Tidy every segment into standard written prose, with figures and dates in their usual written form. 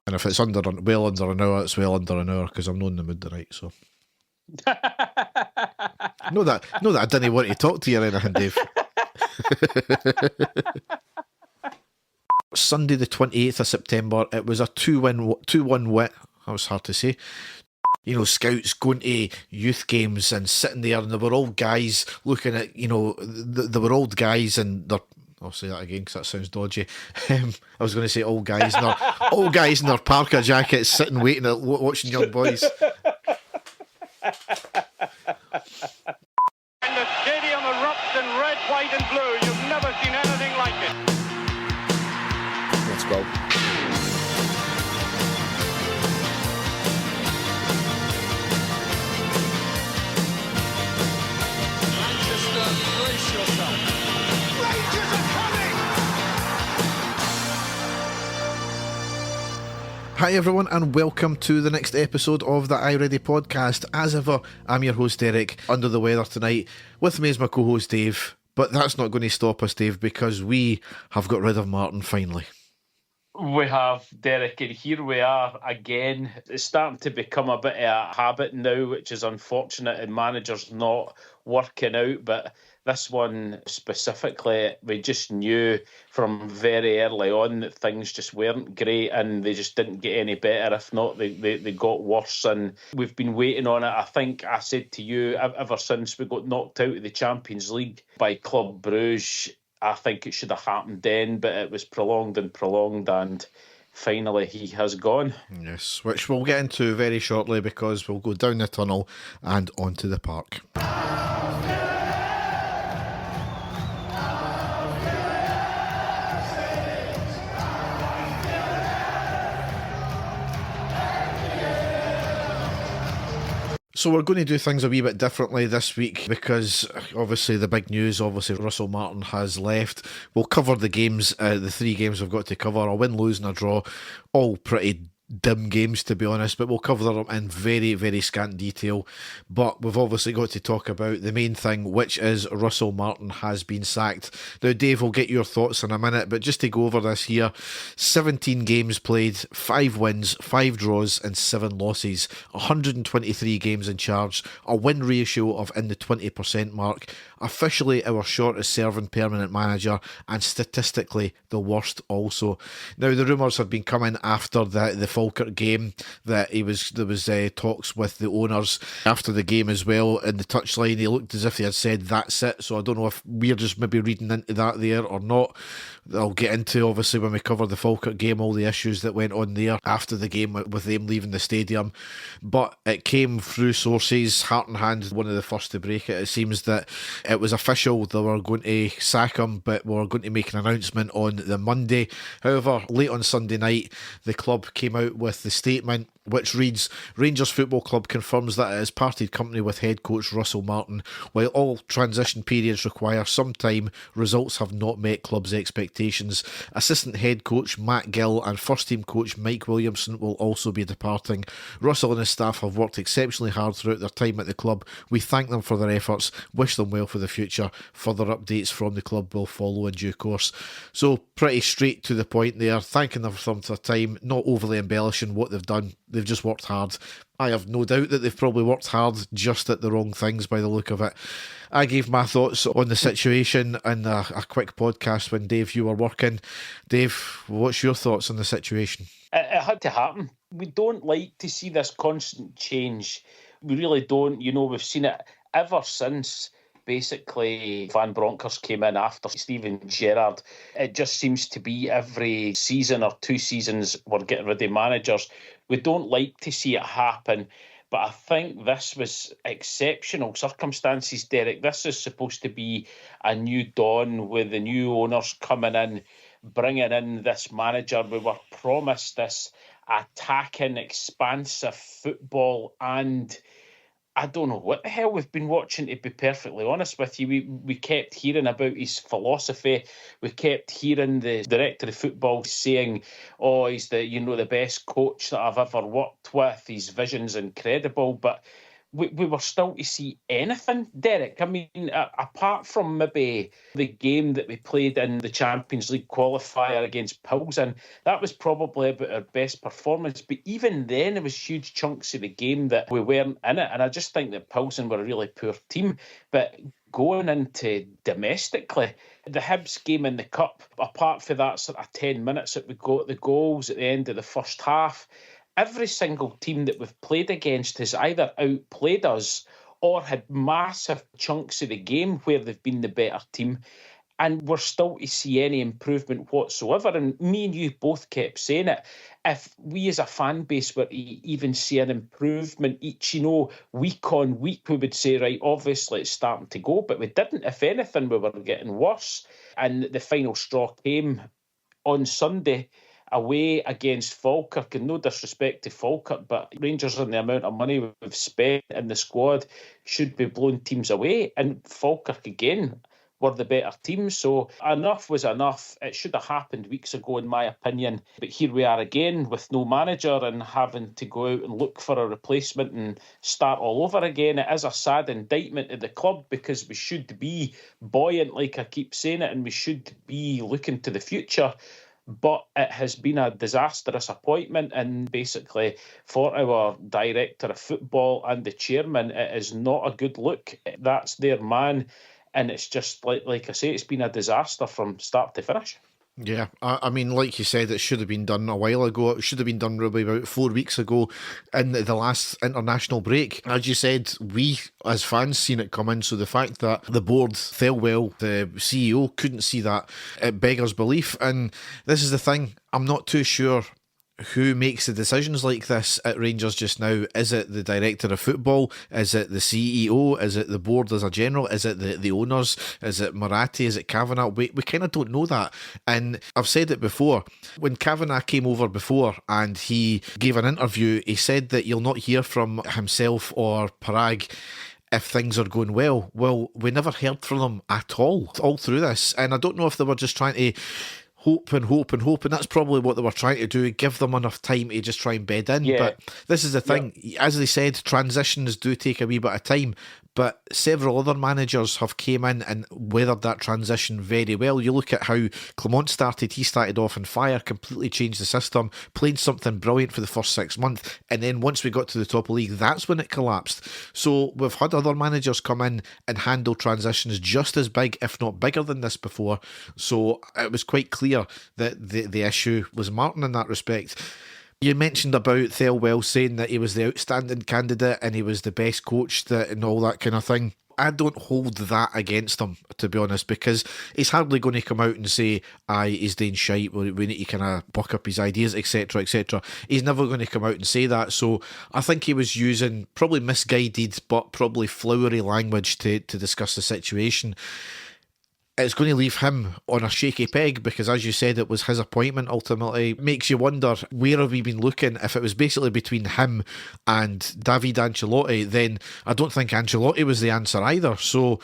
And if it's well under an hour, it's well under an hour because I'm not in the mood tonight. So, no, that I didn't want to talk to you or anything, Dave. Sunday the 28th of September, it was a 2-1 win. That was hard to say. You know, scouts going to youth games and sitting there, and there were old guys looking at, you know, there were old guys and they're, I'll say that again because that sounds dodgy. I was going to say old guys in their parka jackets sitting waiting at watching young boys. And the stadium erupts in red, white and blue. You've never seen anything like it. Let's go. Hi everyone and welcome to the next episode of the I Ready podcast. As ever, I'm your host Derek, under the weather tonight. With me is my co-host Dave, but that's not going to stop us, Dave, because we have got rid of Martin finally. We have, Derek, and here we are again. It's starting to become a bit of a habit now, which is unfortunate, and managers not working out. But this one specifically, we just knew from very early on that things just weren't great and they just didn't get any better. If not, they got worse. And we've been waiting on it. I think I said to you, ever since we got knocked out of the Champions League by Club Brugge, I think it should have happened then, but it was prolonged, and finally he has gone. Yes, which we'll get into very shortly because we'll go down the tunnel and onto the park. So we're going to do things a wee bit differently this week because obviously the big news, Russell Martin has left. We'll cover the games, the 3 games we've got to cover, a win, lose and a draw, all pretty dim games to be honest, but we'll cover them in very, very scant detail. But we've obviously got to talk about the main thing, which is Russell Martin has been sacked. Now Dave, we'll get your thoughts in a minute, but just to go over this here, 17 games played, 5 wins, 5 draws and 7 losses, 123 games in charge, a win ratio of in the 20% mark, officially our shortest serving permanent manager and statistically the worst also. Now the rumours had been coming after the Falkirk game that there was talks with the owners after the game as well in the touchline. They looked as if they had said that's it, so I don't know if we're just maybe reading into that there or not. I'll get into obviously when we cover the Falkirk game all the issues that went on there after the game with them leaving the stadium, but it came through sources, Heart and Hand one of the first to break it. It seems that it was official, they were going to sack him, but we were going to make an announcement on the Monday. However, late on Sunday night the club came out with the statement which reads, Rangers Football Club confirms that it has parted company with head coach Russell Martin. While all transition periods require some time, results have not met club's expectations. Assistant head coach Matt Gill and first team coach Mike Williamson will also be departing. Russell and his staff have worked exceptionally hard throughout their time at the club. We thank them for their efforts, wish them well for the future. Further updates from the club will follow in due course. So pretty straight to the point there, thanking them for their time, not overly embellishing what they've done. They've just worked hard. I have no doubt that they've probably worked hard just at the wrong things by the look of it. I gave my thoughts on the situation in a quick podcast when Dave, you were working. Dave, what's your thoughts on the situation? It had to happen. We don't like to see this constant change. We really don't. You know, we've seen it ever since basically Van Bronckhorst came in after Steven Gerrard. It just seems to be every season or 2 seasons we're getting rid of managers. We don't like to see it happen, but I think this was exceptional circumstances, Derek. This is supposed to be a new dawn with the new owners coming in, bringing in this manager. We were promised this attacking, expansive football, and I don't know what the hell we've been watching, to be perfectly honest with you. We kept hearing about his philosophy. We kept hearing the director of football saying, oh, he's the best coach that I've ever worked with. His vision's incredible. But we were still to see anything, Derek. I mean, apart from maybe the game that we played in the Champions League qualifier against Pilsen, that was probably about our best performance. But even then, there was huge chunks of the game that we weren't in it. And I just think that Pilsen were a really poor team. But going into domestically, the Hibs game in the Cup, apart from that sort of 10 minutes that we got the goals at the end of the first half, every single team that we've played against has either outplayed us or had massive chunks of the game where they've been the better team. And we're still to see any improvement whatsoever. And me and you both kept saying it. If we as a fan base were to even see an improvement each, week on week, we would say, right, obviously it's starting to go. But we didn't. If anything, we were getting worse. And the final straw came on Sunday away against Falkirk. And no disrespect to Falkirk, but Rangers and the amount of money we've spent in the squad should be blowing teams away. And Falkirk, again, were the better team. So enough was enough. It should have happened weeks ago, in my opinion. But here we are again with no manager and having to go out and look for a replacement and start all over again. It is a sad indictment of the club because we should be buoyant, like I keep saying it, and we should be looking to the future. But it has been a disastrous appointment, and basically for our director of football and the chairman, it is not a good look. That's their man. And it's just, like I say, it's been a disaster from start to finish. Yeah, I mean, like you said, it should have been done a while ago. It should have been done probably about 4 weeks ago in the last international break. As you said, we as fans seen it coming, so the fact that the board fell well, the CEO couldn't see that, it beggars belief. And this is the thing, I'm not too sure who makes the decisions like this at Rangers just now. Is it the director of football? Is it the CEO? Is it the board as a general? Is it the owners? Is it Marathi? Is it Kavanagh? We kind of don't know that. And I've said it before, when Kavanagh came over before and he gave an interview, he said that you'll not hear from himself or Parag if things are going well. Well, we never heard from them at all through this. And I don't know if they were just trying to hope, and that's probably what they were trying to do, give them enough time to just try and bed in. Yeah. But this is the thing, as they said, transitions do take a wee bit of time, but several other managers have came in and weathered that transition very well. You look at how Clement started. He started off on fire, completely changed the system, played something brilliant for the first 6 months, and then once we got to the top of the league, that's when it collapsed. So we've had other managers come in and handle transitions just as big, if not bigger than this before. So it was quite clear that the issue was Martin in that respect. You mentioned about Thelwell saying that he was the outstanding candidate and he was the best coach and all that kind of thing. I don't hold that against him, to be honest, because he's hardly going to come out and say, he's doing shite, we need to kind of buck up his ideas, etc, etc. He's never going to come out and say that. So I think he was using probably misguided but probably flowery language to discuss the situation. It's going to leave him on a shaky peg because, as you said, it was his appointment ultimately. Makes you wonder, where have we been looking? If it was basically between him and David Ancelotti, then I don't think Ancelotti was the answer either. So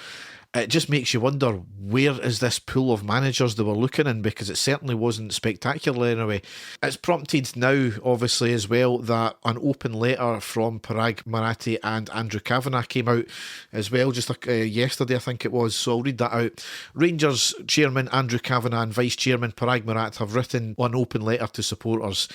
it just makes you wonder, where is this pool of managers they were looking in, because it certainly wasn't spectacular anyway. It's prompted now, obviously, as well, that an open letter from Parag Marathi and Andrew Kavanagh came out as well, just yesterday I think it was, so I'll read that out. Rangers Chairman Andrew Kavanagh and Vice Chairman Parag Marathi have written an open letter to supporters.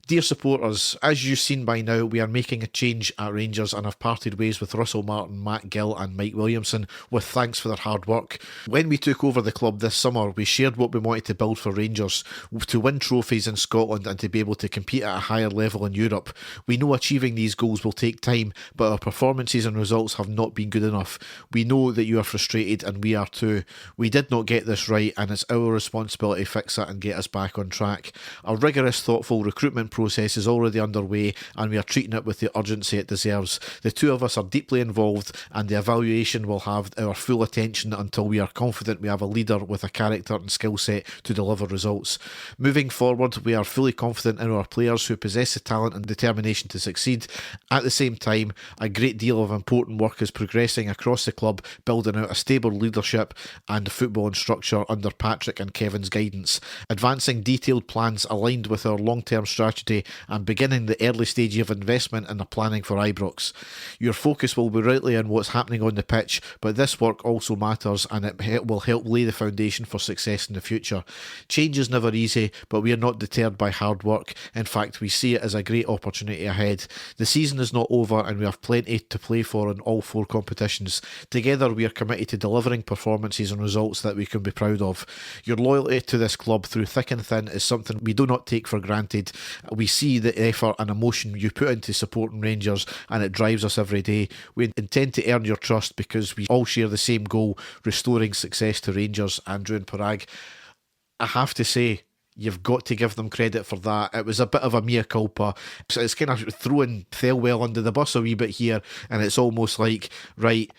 Dear supporters, as you've seen by now, we are making a change at Rangers and have parted ways with Russell Martin, Matt Gill and Mike Williamson with thanks for their hard work. When we took over the club this summer, we shared what we wanted to build for Rangers, to win trophies in Scotland and to be able to compete at a higher level in Europe. We know achieving these goals will take time, but our performances and results have not been good enough. We know that you are frustrated and we are too. We did not get this right and it's our responsibility to fix it and get us back on track. A rigorous, thoughtful recruitment process is already underway and we are treating it with the urgency it deserves. The two of us are deeply involved and the evaluation will have our full attention until we are confident we have a leader with a character and skill set to deliver results. Moving forward, we are fully confident in our players who possess the talent and determination to succeed. At the same time, a great deal of important work is progressing across the club, building out a stable leadership and football and structure under Patrick and Kevin's guidance, advancing detailed plans aligned with our long-term strategy Thursday and beginning the early stage of investment in the planning for Ibrox. Your focus will be rightly on what's happening on the pitch, but this work also matters and it will help lay the foundation for success in the future. Change is never easy, but we are not deterred by hard work. In fact, we see it as a great opportunity ahead. The season is not over and we have plenty to play for in all 4 competitions. Together we are committed to delivering performances and results that we can be proud of. Your loyalty to this club through thick and thin is something we do not take for granted. We see the effort and emotion you put into supporting Rangers and it drives us every day. We intend to earn your trust because we all share the same goal, restoring success to Rangers. Andrew and Parag. I have to say, you've got to give them credit for that. It was a bit of a mea culpa. So it's kind of throwing Thelwell under the bus a wee bit here, and it's almost like, right,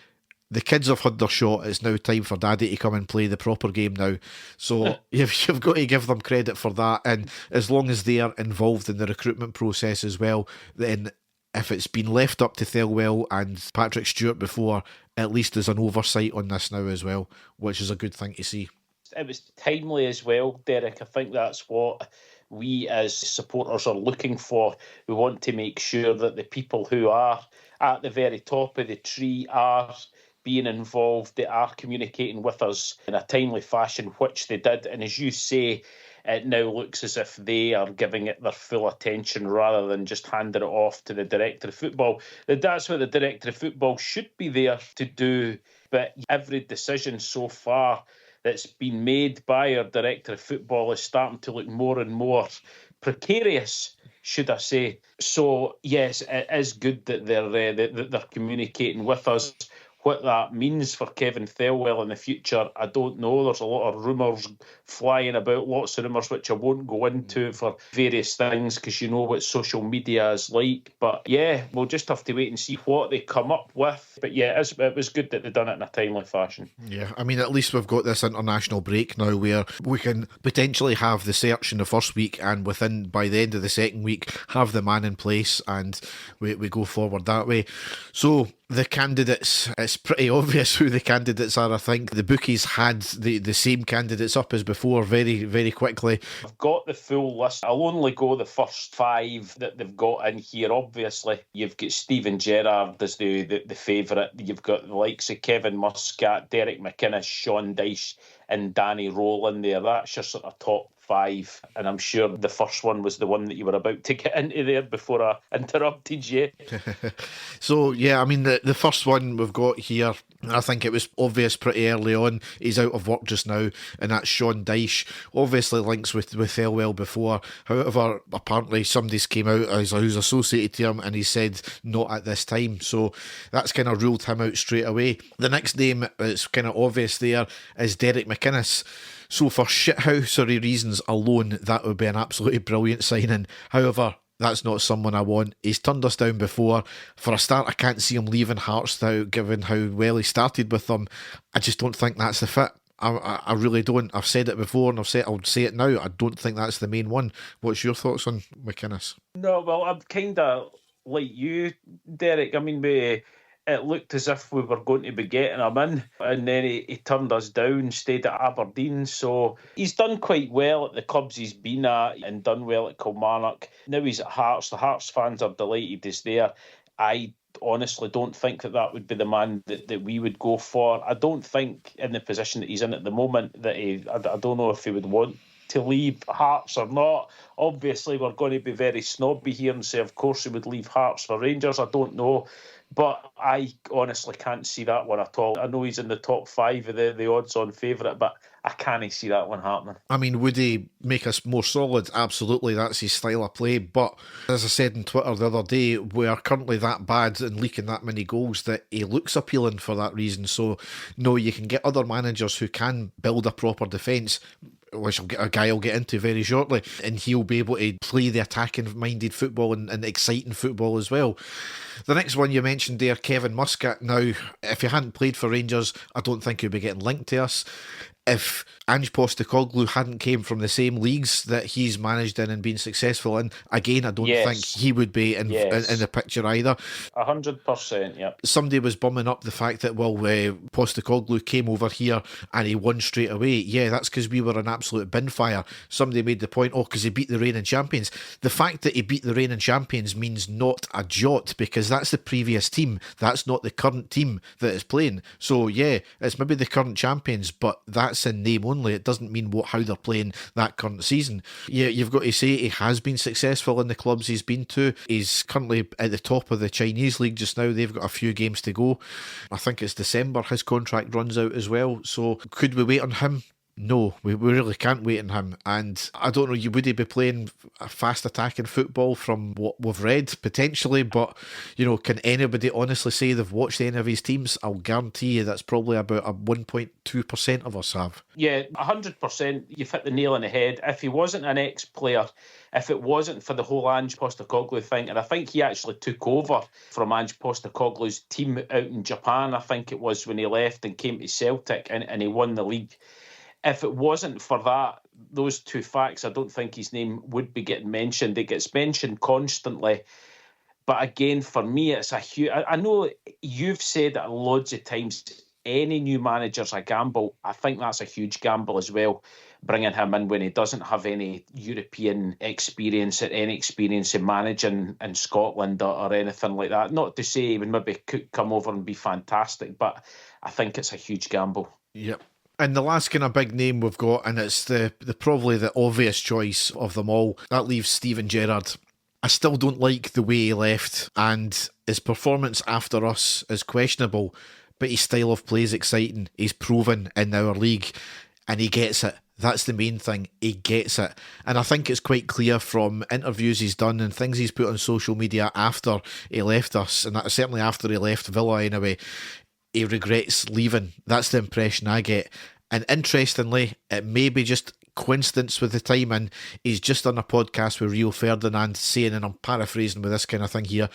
the kids have had their shot, it's now time for Daddy to come and play the proper game now. So you've got to give them credit for that, and as long as they are involved in the recruitment process as well, then if it's been left up to Thelwell and Patrick Stewart before, at least there's an oversight on this now as well, which is a good thing to see. It was timely as well, Derek. I think that's what we as supporters are looking for. We want to make sure that the people who are at the very top of the tree are being involved, they are communicating with us in a timely fashion, which they did. And as you say, it now looks as if they are giving it their full attention rather than just handing it off to the Director of Football. That's what the Director of Football should be there to do. But every decision so far that's been made by our Director of Football is starting to look more and more precarious, should I say. So, yes, it is good that they're communicating with us. What that means for Kevin Thelwell in the future, I don't know. There's a lot of rumours flying about, lots of rumours which I won't go into for various things because you know what social media is like. But yeah, we'll just have to wait and see what they come up with. But yeah, it was good that they've done it in a timely fashion. Yeah, I mean, at least we've got this international break now where we can potentially have the search in the first week and by the end of the second week, have the man in place and we go forward that way. So, the candidates, it's pretty obvious who the candidates are, I think. The bookies had the same candidates up as before very, very quickly. I've got the full list. I'll only go the first 5 that they've got in here. Obviously, you've got Steven Gerrard as the favourite. You've got the likes of Kevin Muscat, Derek McInnes, Sean Dyche and Danny Rowland there. That's your sort of top 5, and I'm sure the first one was the one that you were about to get into there before I interrupted you. So yeah, I mean the first one we've got here, I think it was obvious pretty early on, he's out of work just now, and that's Sean Dyche. Obviously links with Thelwell before, however apparently somebody's came out who's associated to him and he said not at this time, so that's kind of ruled him out straight away. The next name that's kind of obvious there is Derek McInnes. So for shithousery reasons alone, that would be an absolutely brilliant signing. However, that's not someone I want. He's turned us down before. For a start, I can't see him leaving Hearts now, given how well he started with them. I just don't think that's the fit. I really don't. I've said it before and I'll say it now. I don't think that's the main one. What's your thoughts on McInnes? No, well, I'm kind of like you, Derek. I mean, it looked as if we were going to be getting him in, and then he turned us down, stayed at Aberdeen. So he's done quite well at the clubs he's been at and done well at Kilmarnock. Now he's at Hearts. The Hearts fans are delighted he's there. I honestly don't think that would be the man that we would go for. I don't think in the position that he's in at the moment that I don't know if he would want to leave Hearts or not. Obviously, we're going to be very snobby here and say, of course, he would leave Hearts for Rangers. I don't know. But I honestly can't see that one at all. I know he's in the top 5 of the odds-on favourite, but I can't see that one happening. I mean, would he make us more solid? Absolutely, that's his style of play. But as I said on Twitter the other day, we are currently that bad and leaking that many goals that he looks appealing for that reason. So, no, you can get other managers who can build a proper defence, which a guy I'll get into very shortly, and he'll be able to play the attacking-minded football and exciting football as well. The next one you mentioned there, Kevin Muscat. Now, if he hadn't played for Rangers, I don't think he'd be getting linked to us. if Ange Postecoglou hadn't came from the same leagues that he's managed in and been successful in, again, I don't think he would be in the picture either. 100%, yeah. Somebody was bumming up the fact that, Postecoglou came over here and he won straight away. Yeah, that's because we were an absolute bin fire. Somebody made the point, because he beat the reigning champions. The fact that he beat the reigning champions means not a jot, because that's the previous team. That's not the current team that is playing. So yeah, it's maybe the current champions, but that's in name only. It doesn't mean how they're playing that current season. Yeah, you've got to say he has been successful in the clubs he's been to. He's currently at the top of the Chinese league just now. They've got a few games to go. I think it's December his contract runs out as well. So could we wait on him? No, we really can't wait on him. And I don't know, would he be playing a fast attacking football from what we've read? Potentially, but, can anybody honestly say they've watched any of his teams? I'll guarantee you that's probably about a 1.2% of us have. Yeah, 100%. You've hit the nail on the head. If he wasn't an ex-player, if it wasn't for the whole Ange Postecoglou thing, and I think he actually took over from Ange Postecoglou's team out in Japan, I think it was, when he left and came to Celtic and he won the league. If it wasn't for those two facts, I don't think his name would be getting mentioned. It gets mentioned constantly. But again, for me, it's a huge... I know you've said that loads of times, any new manager's a gamble. I think that's a huge gamble as well, bringing him in when he doesn't have any European experience or any experience in managing in Scotland or anything like that. Not to say he would maybe could come over and be fantastic, but I think it's a huge gamble. Yep. And the last kind of big name we've got, and it's the probably the obvious choice of them all, that leaves Steven Gerrard. I still don't like the way he left, and his performance after us is questionable, but his style of play is exciting. He's proven in our league, and he gets it. That's the main thing. He gets it. And I think it's quite clear from interviews he's done and things he's put on social media after he left us, and certainly after he left Villa anyway, he regrets leaving. That's the impression I get. And interestingly, it may be just coincidence with the timing. He's just done a podcast with Rio Ferdinand saying, and I'm paraphrasing with this kind of thing here,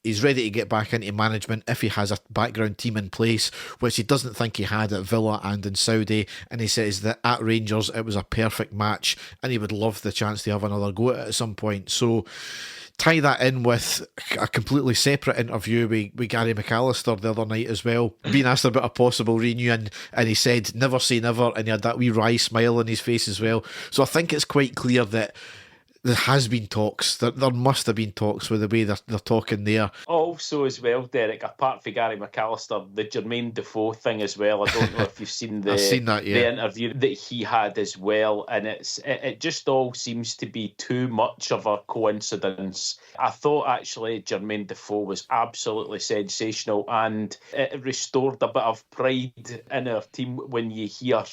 he's ready to get back into management if he has a background team in place, which he doesn't think he had at Villa and in Saudi. And he says that at Rangers it was a perfect match and he would love the chance to have another go at it at some point. So tie that in with a completely separate interview with Gary McAllister the other night as well, being asked about a possible reunion, and he said never say never, and he had that wee wry smile on his face as well. So I think it's quite clear that there has been talks. There must have been talks with the way they're talking there. Also as well, Derek, apart from Gary McAllister, the Jermaine Defoe thing as well. I don't know if you've seen the interview that he had as well, and it just all seems to be too much of a coincidence. I thought actually Jermaine Defoe was absolutely sensational, and it restored a bit of pride in our team when you hear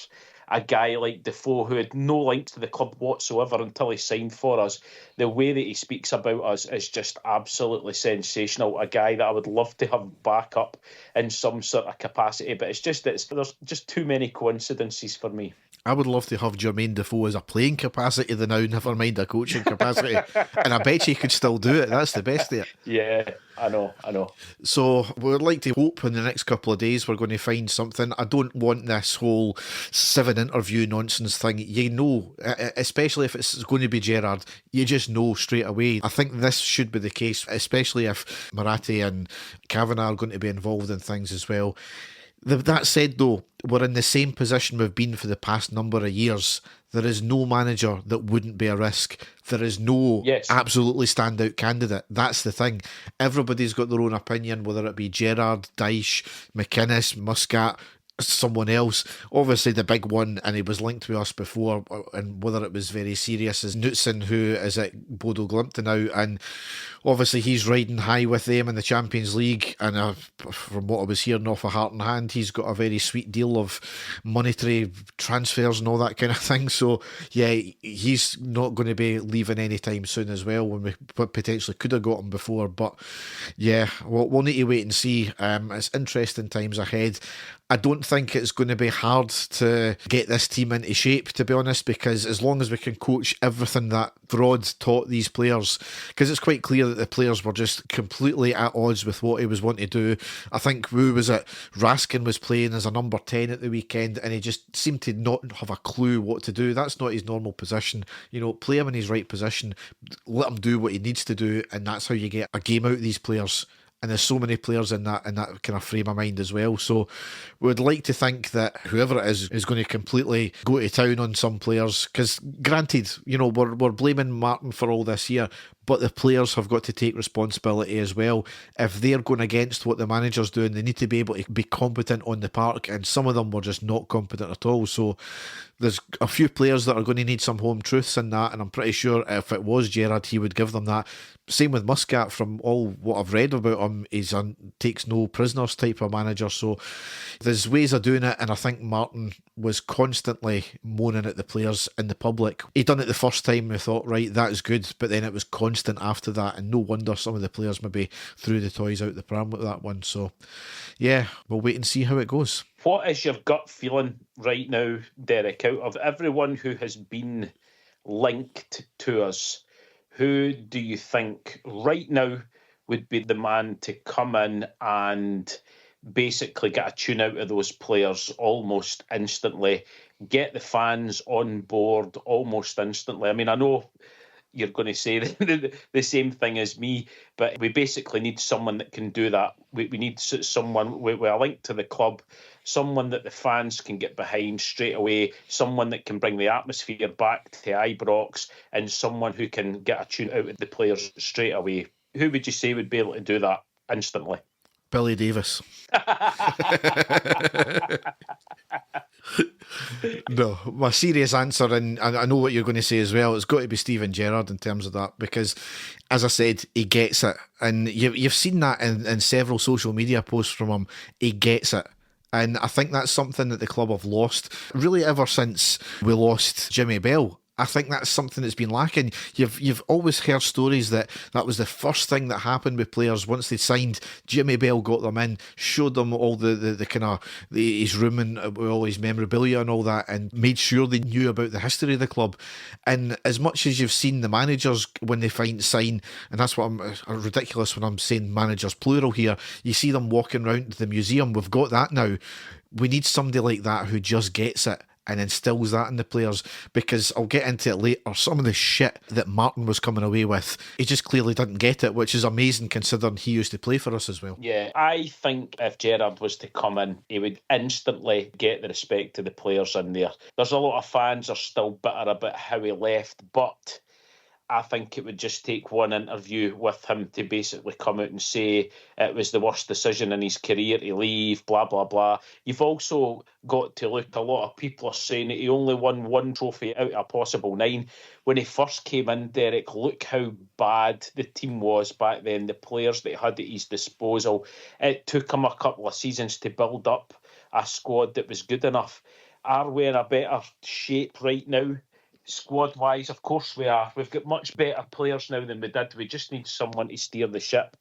a guy like Defoe, who had no link to the club whatsoever until he signed for us. The way that he speaks about us is just absolutely sensational. A guy that I would love to have back up in some sort of capacity, but there's just too many coincidences for me. I would love to have Jermaine Defoe as a playing capacity now, never mind a coaching capacity. And I bet you could still do it. That's the best of it. Yeah, I know. So we'd like to hope in the next couple of days we're going to find something. I don't want this whole 7 interview nonsense thing. You know, especially if it's going to be Gerrard, you just know straight away. I think this should be the case, especially if Marathi and Kavanagh are going to be involved in things as well. That said, though, we're in the same position we've been for the past number of years. There is no manager that wouldn't be a risk. There is no absolutely standout candidate. That's the thing. Everybody's got their own opinion, whether it be Gerrard, Dyche, McInnes, Muscat, someone else. Obviously the big one, and he was linked to us before, and whether it was very serious, is Knutson, who is at Bodo Glimt now, and obviously he's riding high with them in the Champions League, and from what I was hearing off of Heart and Hand, he's got a very sweet deal of monetary transfers and all that kind of thing. So yeah, he's not going to be leaving anytime soon as well, when we potentially could have got him before. But yeah, we'll need to wait and see. It's interesting times ahead. I don't think it's going to be hard to get this team into shape, to be honest, because as long as we can coach everything that Rod taught these players, because it's quite clear that the players were just completely at odds with what he was wanting to do. I think Raskin was playing as a number 10 at the weekend, and he just seemed to not have a clue what to do. That's not his normal position. Play him in his right position, let him do what he needs to do, and that's how you get a game out of these players. And there's so many players in that kind of frame of mind as well. So we would like to think that whoever it is going to completely go to town on some players. Because granted, we're blaming Martin for all this here, but the players have got to take responsibility as well. If they're going against what the manager's doing, they need to be able to be competent on the park, and some of them were just not competent at all. So there's a few players that are going to need some home truths in that, and I'm pretty sure if it was Gerrard, he would give them that. Same with Muscat. From all what I've read about him, he's a takes no prisoners type of manager. So there's ways of doing it, and I think Martin was constantly moaning at the players in the public. He done it the first time, we thought, right, that is good, but then it was constant after that, and no wonder some of the players maybe threw the toys out the pram with that one. So yeah, we'll wait and see how it goes. What is your gut feeling right now, Derek, out of everyone who has been linked to us? Who do you think right now would be the man to come in and basically get a tune out of those players almost instantly, get the fans on board almost instantly? I mean, I know you're going to say the same thing as me, but we basically need someone that can do that. We need someone with a link to the club, someone that the fans can get behind straight away, someone that can bring the atmosphere back to Ibrox, and someone who can get a tune out of the players straight away. Who would you say would be able to do that instantly? Billy Davis. No, my serious answer, and I know what you're going to say as well, it's got to be Steven Gerrard in terms of that, because as I said, he gets it, and you've seen that in several social media posts from him. He gets it. And I think that's something that the club have lost really ever since we lost Jimmy Bell. I think that's something that's been lacking. You've always heard stories that was the first thing that happened with players once they signed. Jimmy Bell got them in, showed them all the kind of his room and all his memorabilia and all that, and made sure they knew about the history of the club. And as much as you've seen the managers when they sign, and that's what I'm ridiculous when I'm saying managers plural here, you see them walking around the museum. We've got that now. We need somebody like that who just gets it and instills that in the players, because I'll get into it later, some of the shit that Martin was coming away with, he just clearly didn't get it, which is amazing considering he used to play for us as well. Yeah, I think if Gerrard was to come in, he would instantly get the respect of the players in there. There's a lot of fans are still bitter about how he left, but I think it would just take one interview with him to basically come out and say it was the worst decision in his career to leave, blah, blah, blah. You've also got to look, a lot of people are saying that he only won one trophy out of a possible 9. When he first came in, Derek, look how bad the team was back then, the players that he had at his disposal. It took him a couple of seasons to build up a squad that was good enough. Are we in a better shape right now? Squad-wise, of course we are. We've got much better players now than we did. We just need someone to steer the ship.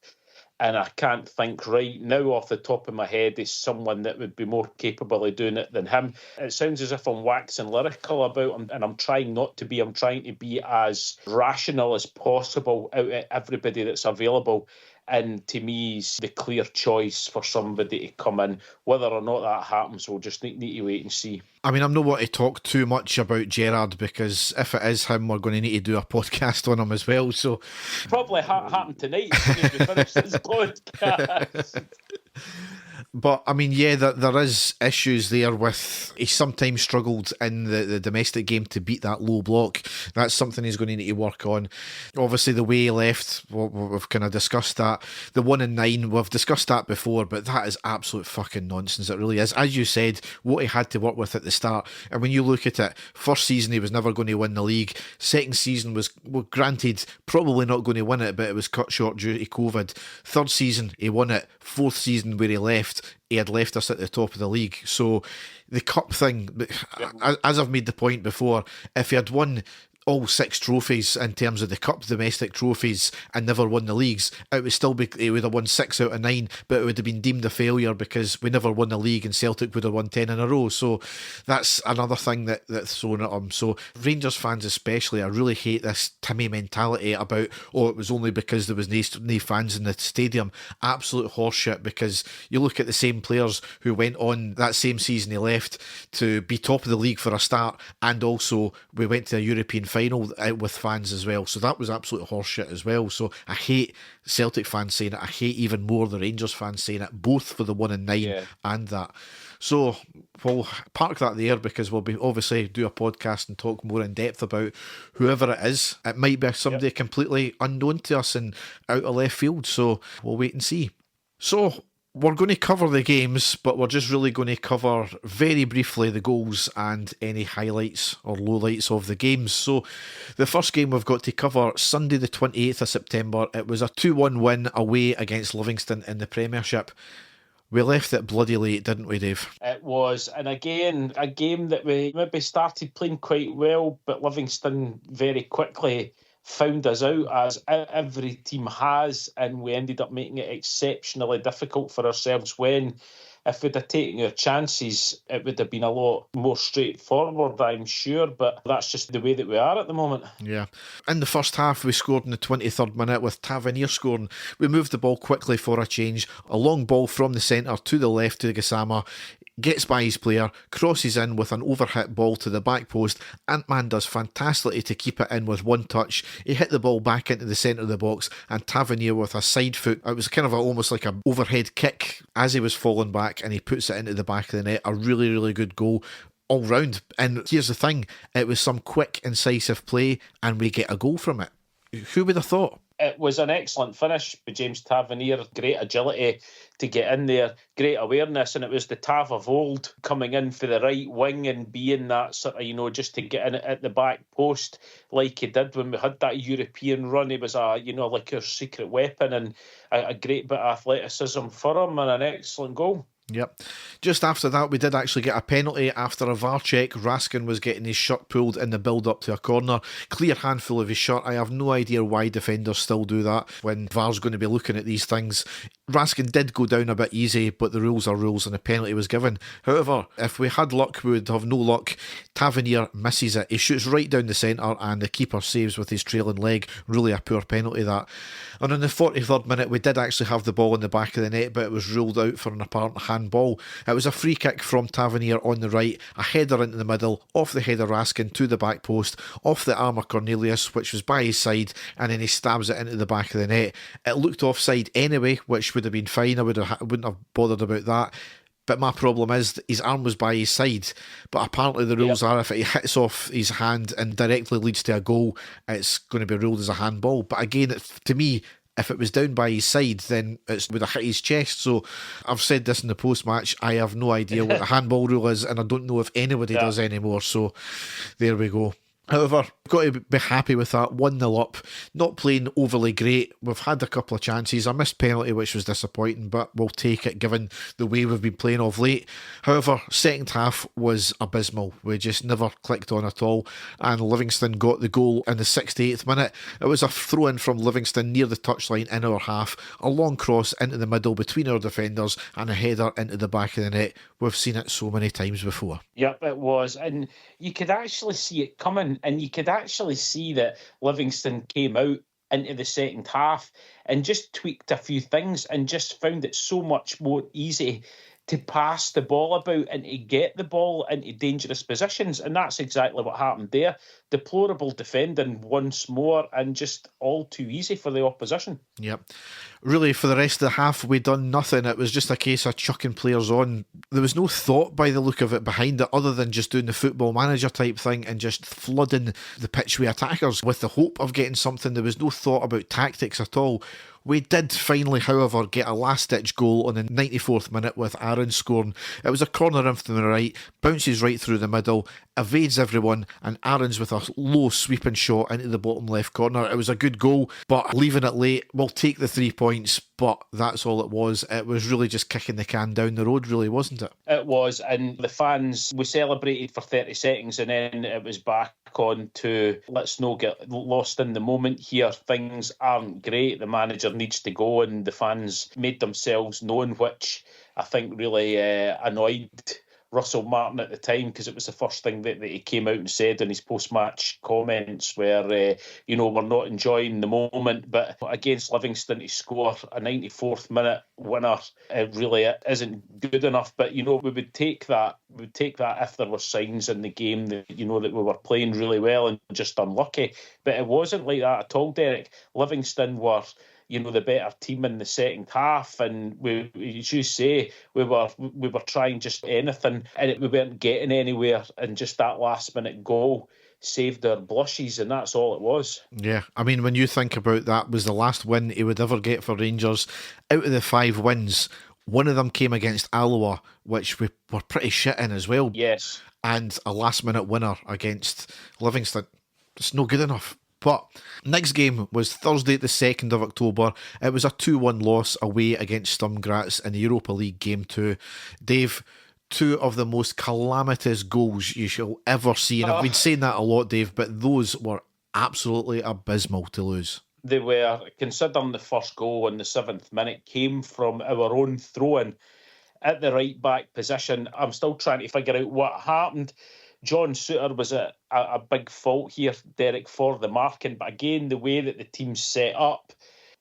And I can't think right now off the top of my head is someone that would be more capable of doing it than him. It sounds as if I'm waxing lyrical about him, and I'm trying not to be. I'm trying to be as rational as possible out of everybody that's available. And to me, he's the clear choice for somebody to come in. Whether or not that happens, we'll just need to wait and see. I mean, I'm not wanting to talk too much about Gerrard, because if it is him, we're going to need to do a podcast on him as well. So probably happen tonight as soon as we finish this podcast. But I mean, yeah, there is issues there with, he sometimes struggled in the domestic game to beat that low block. That's something he's going to need to work on. Obviously, the way he left, we've kind of discussed that. The 1-9, we've discussed that before, but that is absolute fucking nonsense. It really is. As you said, what he had to work with at the start. And when you look at it, first season, he was never going to win the league. Second season was, well, granted, probably not going to win it, but it was cut short due to COVID. Third season, he won it. Fourth season, where he left, he had left us at the top of the league. So the cup thing, as I've made the point before, if he had won all 6 trophies in terms of the cup domestic trophies and never won the leagues, it would still be, it would have won 6 out of 9, but it would have been deemed a failure because we never won the league and Celtic would have won 10 in a row. So that's another thing that's thrown at them. So Rangers fans especially, I really hate this Timmy mentality about, oh, it was only because there was no fans in the stadium. Absolute horseshit, because you look at the same players who went on that same season they left to be top of the league for a start, and also we went to a European final with fans as well. So that was absolute horseshit as well. So I hate Celtic fans saying it. I hate even more the Rangers fans saying it, both for the 1 and 9 and that. So we'll park that there, because we'll be obviously do a podcast and talk more in depth about whoever it is. It might be somebody completely unknown to us and out of left field. So we'll wait and see. So we're going to cover the games, but we're just really going to cover very briefly the goals and any highlights or lowlights of the games. So the first game we've got to cover, Sunday the 28th of September, it was a 2-1 win away against Livingston in the Premiership. We left it bloody late, didn't we, Dave? It was, and again, a game that we maybe started playing quite well, but Livingston very quickly found us out, as every team has, and we ended up making it exceptionally difficult for ourselves when, if we'd have taken our chances, it would have been a lot more straightforward, I'm sure, but that's just the way that we are at the moment. Yeah. In the first half, we scored in the 23rd minute with Tavernier scoring. We moved the ball quickly for a change. A long ball from the centre to the left to Gassama. Gets by his player, crosses in with an overhit ball to the back post. Ant-Man does fantastically to keep it in with one touch. He hit the ball back into the centre of the box, and Tavernier with a side foot, it was kind of almost like an overhead kick as he was falling back, and he puts it into the back of the net. A really, really good goal all round. And here's the thing, it was some quick, incisive play, and we get a goal from it. Who would have thought? It was an excellent finish by James Tavernier. Great agility to get in there, great awareness, and it was the Tav of old coming in for the right wing and being that sort of, just to get in at the back post like he did when we had that European run. He was like our secret weapon, and a great bit of athleticism for him, and an excellent goal. Yep. Just after that, we did actually get a penalty after a VAR check. Raskin was getting his shirt pulled in the build-up to a corner. Clear handful of his shirt. I have no idea why defenders still do that when VAR's going to be looking at these things. Raskin did go down a bit easy, but the rules are rules and a penalty was given. However, if we had luck, we would have no luck. Tavernier misses it. He shoots right down the centre and the keeper saves with his trailing leg. Really a poor penalty, that. And in the 43rd minute, we did actually have the ball in the back of the net, but it was ruled out for an apparent handball. It was a free kick from Tavernier on the right, a header into the middle, off the head of Raskin to the back post, off the arm of Cornelius, which was by his side, and then he stabs it into the back of the net. It looked offside anyway, which would have been fine. I wouldn't have bothered about that. But my problem is his arm was by his side. But apparently the rules are if it hits off his hand and directly leads to a goal, it's going to be ruled as a handball. But again, to me, if it was down by his side, then it would have hit his chest. So I've said this in the post-match, I have no idea what the handball rule is, and I don't know if anybody does anymore. So there we go. However, got to be happy with that. 1-0 up, not playing overly great. We've had a couple of chances. A missed penalty, which was disappointing, but we'll take it given the way we've been playing of late. However, second half was abysmal. We just never clicked on at all, and Livingston got the goal in the 68th minute. It was a throw-in from Livingston near the touchline in our half, a long cross into the middle between our defenders, and a header into the back of the net. We've seen it so many times before. Yep, it was, and you could actually see it coming, and you could actually see that Livingston came out into the second half and just tweaked a few things and just found it so much more easy to pass the ball about and to get the ball into dangerous positions. And that's exactly what happened there. Deplorable defending once more, and just all too easy for the opposition. Yep. Really, for the rest of the half, we done nothing. It was just a case of chucking players on. There was no thought by the look of it behind it, other than just doing the football manager type thing and just flooding the pitch with attackers with the hope of getting something. There was no thought about tactics at all. We did finally, however, get a last-ditch goal on the 94th minute with Aaron scoring. It was a corner in from the right, bounces right through the middle, evades everyone, and Aaron's with a low sweeping shot into the bottom left corner. It was a good goal, but leaving it late, we'll take the 3 points, but that's all it was. It was really just kicking the can down the road, really, wasn't it? It was, and the fans, we celebrated for 30 seconds and then it was back on to let's not get lost in the moment here. Things aren't great. The manager needs to go, and the fans made themselves known, which I think really annoyed Russell Martin at the time, because it was the first thing that he came out and said in his post-match comments where, we're not enjoying the moment. But against Livingston to score a 94th minute winner, it really isn't good enough. But, we would take that. We would take that if there were signs in the game that, that we were playing really well and just unlucky. But it wasn't like that at all, Derek. Livingston were the better team in the second half, and we, as you say, we were trying just anything, and we weren't getting anywhere. And just that last minute goal saved our blushes, and that's all it was. Yeah, I mean, when you think about that, was the last win he would ever get for Rangers. Out of the 5 wins, one of them came against Alloa, which we were pretty shit in as well. Yes, and a last minute winner against Livingston. It's no good enough. But next game was Thursday the 2nd of October. It was a 2-1 loss away against Sturm Graz in the Europa League Game 2. Dave, 2 of the most calamitous goals you shall ever see. And I've been saying that a lot, Dave, but those were absolutely abysmal to lose. They were, considering the first goal in the 7th minute came from our own throw-in at the right back position. I'm still trying to figure out what happened. John Souttar was a big fault here, Derek, for the marking. But again, the way that the team set up,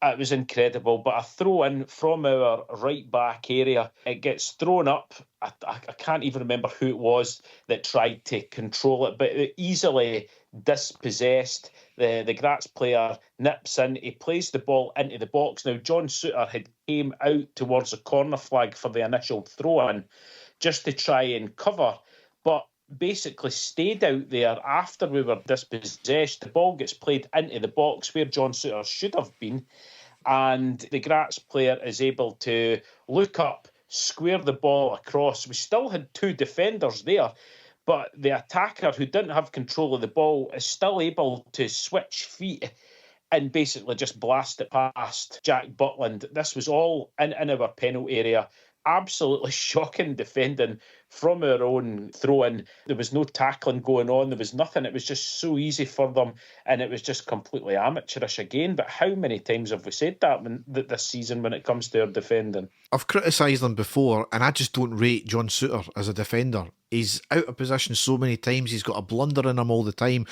it was incredible. But a throw in from our right back area, it gets thrown up. I can't even remember who it was that tried to control it, but it easily dispossessed. The Graz player nips in, he plays the ball into the box. Now, John Souttar had came out towards the corner flag for the initial throw in just to try and cover, but basically stayed out there after we were dispossessed. The ball gets played into the box where John Souttar should have been, and the Graz player is able to look up, square the ball across. We still had 2 defenders there, but the attacker, who didn't have control of the ball, is still able to switch feet and basically just blast it past Jack Butland. This was all in our penalty area. Absolutely shocking defending from our own throw-in. There was no tackling going on. There was nothing. It was just so easy for them, and it was just completely amateurish again. But how many times have we said that this season when it comes to our defending? I've criticised them before, and I just don't rate John Souttar as a defender. He's out of position so many times. He's got a blunder in him all the time.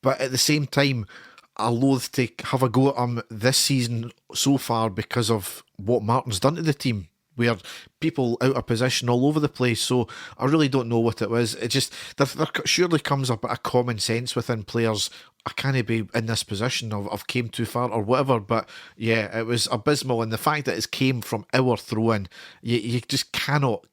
But at the same time, I loathe to have a go at him this season so far because of what Martin's done to the team, where people out of position all over the place. So I really don't know what it was. It just, there surely comes a bit of common sense within players. I can't be in this position. I've came too far or whatever. But yeah, it was abysmal. And the fact that it came from our throw-in, you just cannot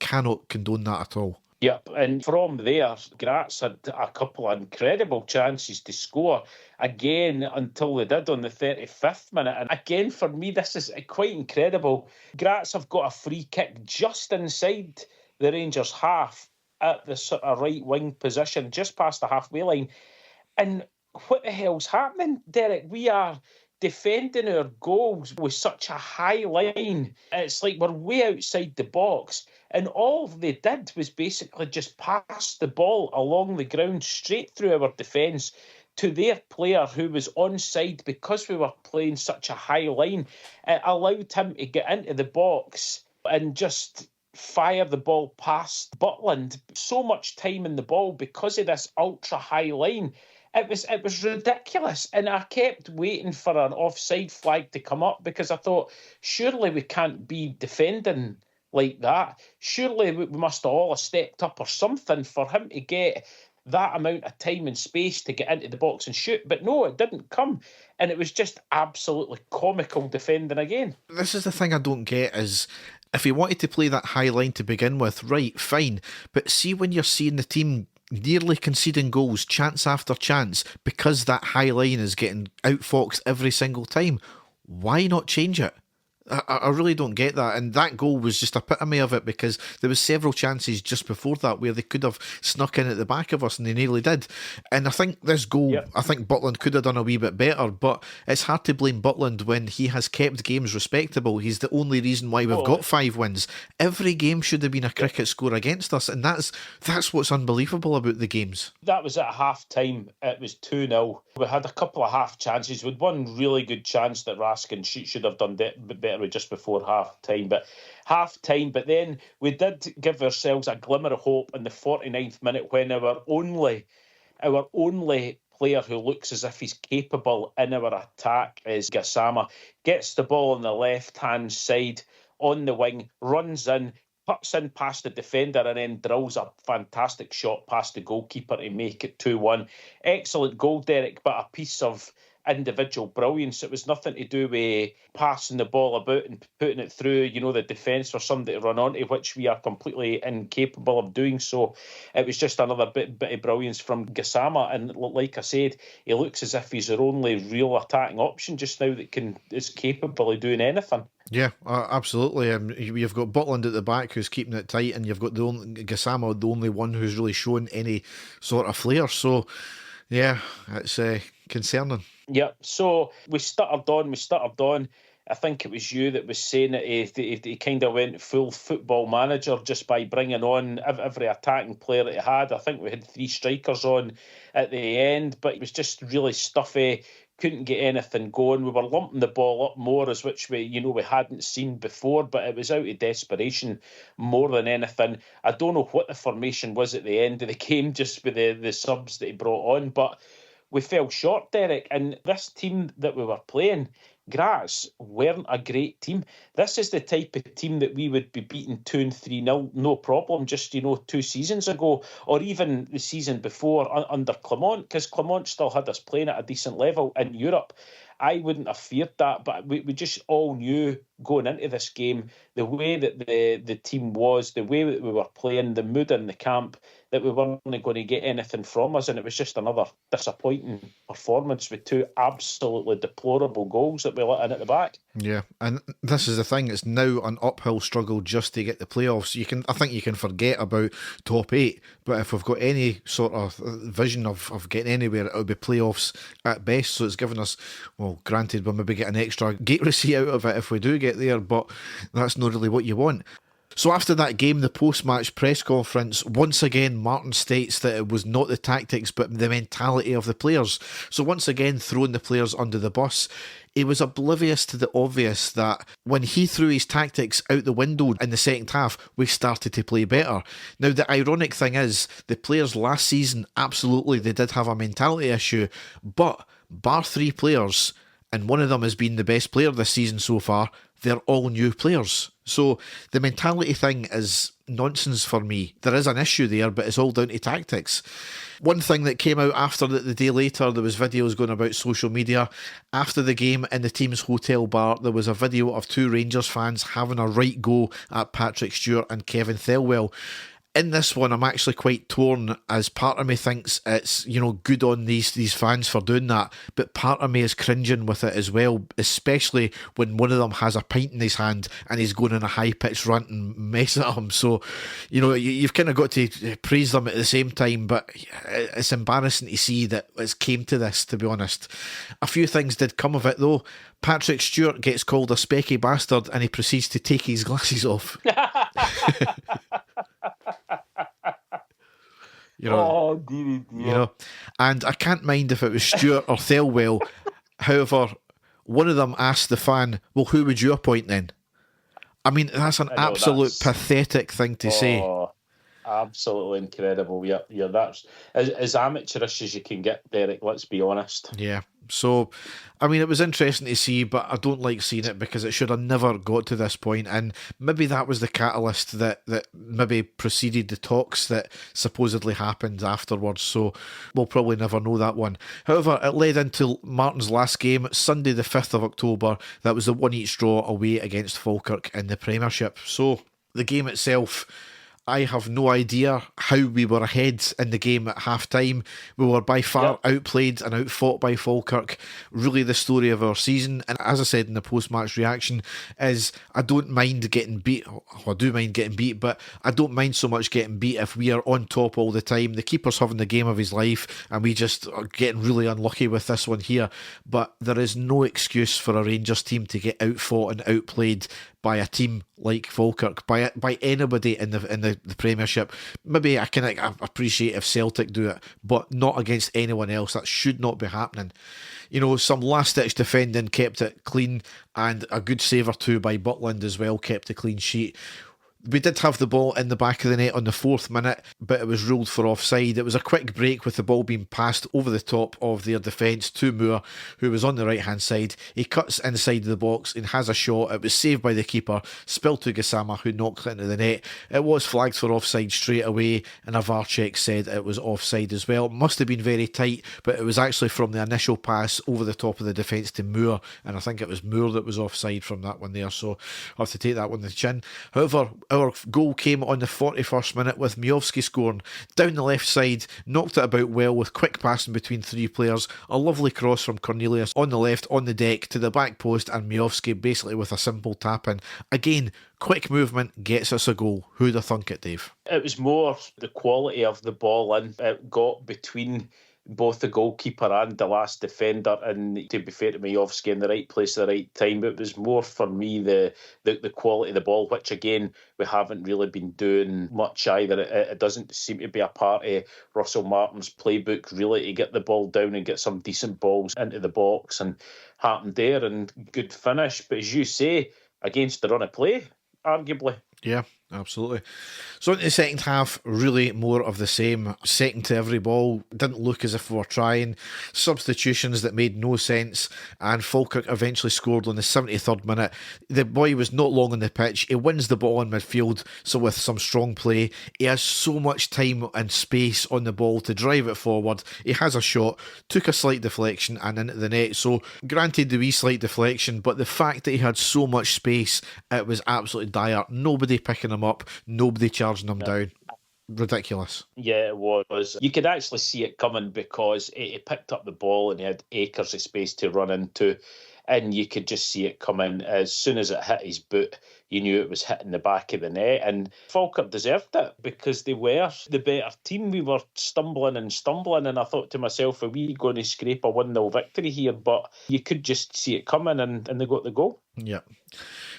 condone that at all. Yep, and from there, Graz had a couple of incredible chances to score again until they did on the 35th minute. And again, for me, this is quite incredible. Graz have got a free kick just inside the Rangers' half at the sort of right wing position, just past the halfway line. And what the hell's happening, Derek? We are defending our goals with such a high line. It's like we're way outside the box. And all they did was basically just pass the ball along the ground straight through our defence to their player who was onside because we were playing such a high line. It allowed him to get into the box and just fire the ball past Butland. So much time in the ball because of this ultra high line. It was ridiculous, and I kept waiting for an offside flag to come up because I thought, surely we can't be defending like that. Surely we must all have stepped up or something for him to get that amount of time and space to get into the box and shoot. But no, it didn't come, and it was just absolutely comical defending again. This is the thing I don't get is, if he wanted to play that high line to begin with, right, fine. But see, when you're seeing the team nearly conceding goals chance after chance because that high line is getting outfoxed every single time, why not change it? I really don't get that, and that goal was just epitome of it, because there was several chances just before that where they could have snuck in at the back of us, and they nearly did. And I think this goal, I think Butland could have done a wee bit better, but it's hard to blame Butland when he has kept games respectable. He's the only reason why we've got 5 wins. Every game should have been a cricket score against us, and that's what's unbelievable about the games. That was at half-time. It was 2-0. We had a couple of half chances. We had one really good chance that Raskin should have done better just before half-time. But then we did give ourselves a glimmer of hope in the 49th minute when our only player who looks as if he's capable in our attack is Gassama. Gets the ball on the left-hand side on the wing, runs in, cuts in past the defender, and then drills a fantastic shot past the goalkeeper to make it 2-1. Excellent goal, Derek, but a piece of individual brilliance. It was nothing to do with passing the ball about and putting it through, the defence for somebody to run onto, which we are completely incapable of doing. So it was just another bit of brilliance from Gassama. And like I said, he looks as if he's our only real attacking option just now that is capable of doing anything. Yeah, absolutely. You've got Butland at the back who's keeping it tight, and you've got Gassama, the only one who's really shown any sort of flair. So, yeah, it's concerning. Yeah, so we stuttered on. I think it was you that was saying that he kind of went full football manager just by bringing on every attacking player that he had. I think we had 3 strikers on at the end, but it was just really stuffy. Couldn't get anything going. We were lumping the ball up more, as which we hadn't seen before, but it was out of desperation more than anything. I don't know what the formation was at the end of the game, just with the subs that he brought on, but we fell short, Derek. And this team that we were playing, Graz, weren't a great team. This is the type of team that we would be beating 2 and 3-0, no problem, just 2 seasons ago, or even the season before under Clement, because Clement still had us playing at a decent level in Europe. I wouldn't have feared that, but we just all knew going into this game, the way that the team was, the way that we were playing, the mood in the camp, that we weren't going to get anything from us, and it was just another disappointing performance with 2 absolutely deplorable goals that we let in at the back. Yeah, and this is the thing, it's now an uphill struggle just to get the playoffs. I think you can forget about top 8, but if we've got any sort of vision of getting anywhere, it'll be playoffs at best. So it's given us, well, granted, we'll maybe get an extra gate receipt out of it if we do get there, but that's not really what you want. So after that game, the post-match press conference, once again Martin states that it was not the tactics but the mentality of the players. So once again throwing the players under the bus. He was oblivious to the obvious that when he threw his tactics out the window in the second half, we started to play better. Now, the ironic thing is, the players last season, absolutely, they did have a mentality issue, but bar 3 players, and one of them has been the best player this season so far, they're all new players. So the mentality thing is nonsense for me. There is an issue there, but it's all down to tactics. One thing that came out after the day later, there was videos going about social media. After the game in the team's hotel bar, there was a video of 2 Rangers fans having a right go at Patrick Stewart and Kevin Thelwell. In this one, I'm actually quite torn, as part of me thinks it's, good on these fans for doing that, but part of me is cringing with it as well, especially when one of them has a pint in his hand and he's going on a high-pitched rant and messing at him. So, you've kind of got to praise them at the same time, but it's embarrassing to see that it's came to this, to be honest. A few things did come of it, though. Patrick Stewart gets called a specky bastard and he proceeds to take his glasses off. Oh, dear. And I can't mind if it was Stewart or Thelwell. However, one of them asked the fan, well, who would you appoint then? I mean, that's an absolute pathetic thing to say. Absolutely incredible. Yeah, that's as amateurish as you can get, Derek, let's be honest. Yeah. So, I mean, it was interesting to see, but I don't like seeing it because it should have never got to this point, and maybe that was the catalyst that maybe preceded the talks that supposedly happened afterwards, so we'll probably never know that one. However, it led into Martin's last game, Sunday the 5th of October. That was the 1-1 draw away against Falkirk in the Premiership. So, the game itself, I have no idea how we were ahead in the game at half-time. We were by far outplayed and outfought by Falkirk. Really the story of our season. And as I said in the post-match reaction, is I don't mind getting beat. Well, I do mind getting beat, but I don't mind so much getting beat if we are on top all the time. The keeper's having the game of his life and we just are getting really unlucky with this one here. But there is no excuse for a Rangers team to get outfought and outplayed by a team like Falkirk, by anybody in the Premiership. Maybe I can appreciate if Celtic do it, but not against anyone else. That should not be happening. You know, some last-ditch defending kept it clean, and a good save or two by Butland as well kept a clean sheet. We did have the ball in the back of the net on the 4th minute, but it was ruled for offside. It was a quick break with the ball being passed over the top of their defence to Moore, who was on the right-hand side. He cuts inside the box and has a shot. It was saved by the keeper, spilled to Gassama, who knocked it into the net. It was flagged for offside straight away, and a VAR check said it was offside as well. Must have been very tight, but it was actually from the initial pass over the top of the defence to Moore, and I think it was Moore that was offside from that one there, so I'll have to take that one to the chin. However, our goal came on the 41st minute with Miovski scoring down the left side, knocked it about well with quick passing between three players, a lovely cross from Cornelius on the left on the deck to the back post, and Miovski basically with a simple tap in. Again, quick movement gets us a goal. Who'd have thunk it, Dave? It was more the quality of the ball, and it got between both the goalkeeper and the last defender, and to be fair to Miovski, in the right place at the right time. It was more for me the quality of the ball, which again we haven't really been doing much either. It doesn't seem to be a part of Russell Martin's playbook really to get the ball down and get some decent balls into the box, and happened there, and good finish. But as you say, against the run of play, arguably. Yeah, absolutely. So in the second half, really more of the same. Second to every ball. Didn't look as if we were trying. Substitutions that made no sense. And Falkirk eventually scored on the 73rd minute. The boy was not long on the pitch. He wins the ball in midfield. So with some strong play, he has so much time and space on the ball to drive it forward. He has a shot, took a slight deflection and into the net. So granted the wee slight deflection, but the fact that he had so much space, it was absolutely dire. Nobody picking him up, nobody charging him down. Ridiculous. Yeah, it was. You could actually see it coming because he picked up the ball and he had acres of space to run into, and you could just see it coming. As soon as it hit his boot, you knew it was hitting the back of the net, and Falkirk deserved it because they were the better team. We were stumbling, and I thought to myself, are we going to scrape a 1-0 victory here? But you could just see it coming, and they got the goal. Yeah.